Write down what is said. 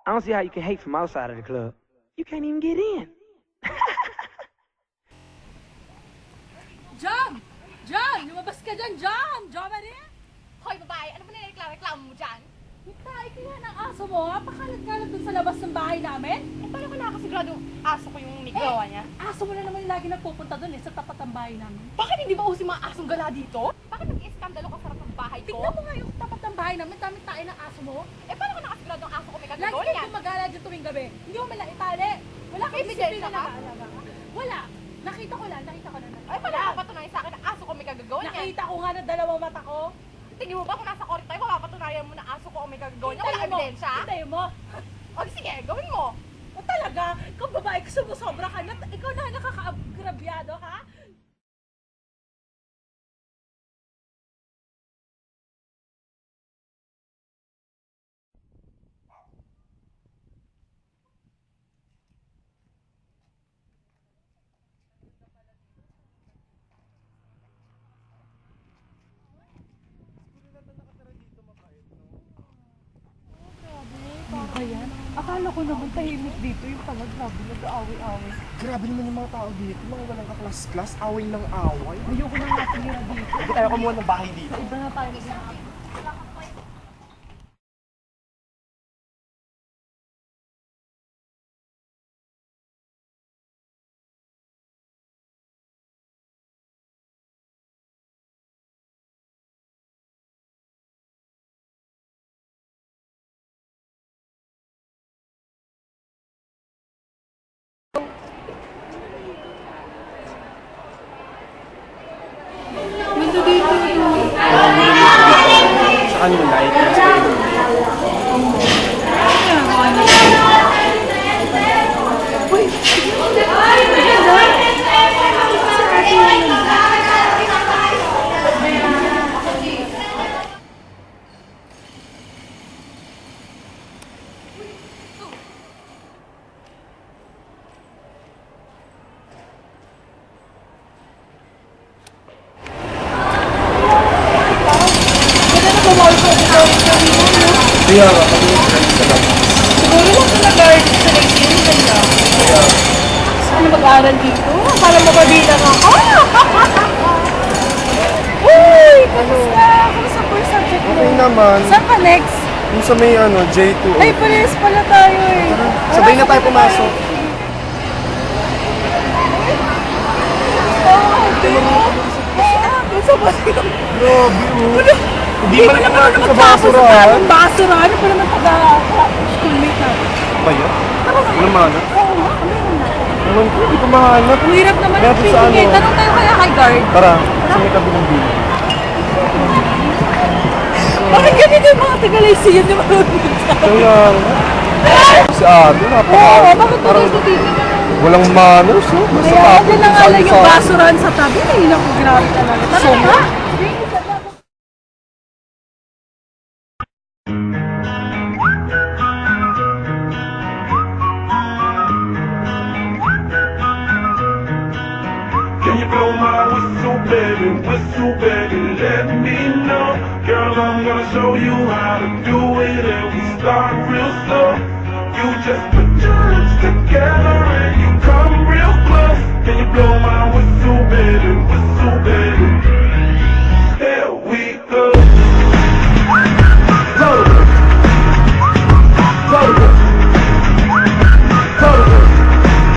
I don't see how you can hate from outside of the club. You can't even get in. Jam! Jam! Lumabas ka dyan, Jam! Jam, Maria! Hoy, babae, ano ba nireklamo mo dyan? Hintay, kaya ng aso mo, ha? Pakalat-kalat dun sa labas ng bahay namin. Eh, paano ko nakasigurado aso ko yung nigawa niya? Aso mo na naman yung lagi nagpupunta dun sa tapat ng bahay namin. Bakit hindi ba uso yung mga asong gala dito? Bakit nag-iskandalo ka sarap ng bahay ko? Tignan mo nga yung tapat ng bahay namin, daming tayo ng aso mo. Eh, paano ko nakasigurado ang aso ko may Lagi kagagawa niya? kang gumagala dyan tuwing gabi. Hindi mo mala itali. Wala kang Ebidensya disiplina ka? na alaga. Wala. Nakita ko lang. Ay, paano mapatunayan sa akin ang aso ko may kagagawa niya? Nakita ko nga ng dalawang mata ko. Tingin mo ba kung nasa court tayo, mapapatunayan mo na aso ko ang may kagagawa niya? Wala Hintayin mo. ebidensya? Hintayin mo. O, sige, gawin mo. O talaga, kung babae ko sumusobra ka na, ikaw na nakaka-agrabyado ka? Ano ba yan? Akala ko naman tahimik dito yung pala grabe nag-aaway-aaway. Grabe naman yung mga tao dito, mga walang kaklas-klas, away ng away. Ayoko na natira dito. Hindi tayo kumuha ng bahay dito. Iba na tayo nag-aaway. Sa kanila, i-test ko yung Kaya nga, kami yung friends sa labas. Siguro lang pinag-guard sa nag-iinsan niya. Saan mag-aaral dito? Akala mo ba dito na ako? Uy! Kamusta? Kamusta po yung subject mo? Okay naman. Saan ka next? Yung sa may J2. Ay, parehas pala tayo eh. Sabay na tayo pumasok. Grabe oh. Hindi man lang natin sa basurahan. Basura, ano pa naman pag-schoolmate natin? Ba yan? Ano mana? Oo nga, meron na. Naman ko, hindi ko mahanap. Ang hirap naman Meron ang sa feeling eh. ano? Tanong tayo kaya kay guard. Tara, sa may kabilang bill. Bakit ganito yung mga Tagalisiyan na marunong sa Kaya si Ate, Oo, bakit parang ganito dito? walang manners, oh. Basta Kaya tapos dyan na nga lang yung salsa. basurahan sa tabi. Ay, naku, grabe talaga. Tara na nga. Can you blow my whistle, baby, let me know. Girl, I'm gonna show you how to do it, and we start real slow. You just put your lips together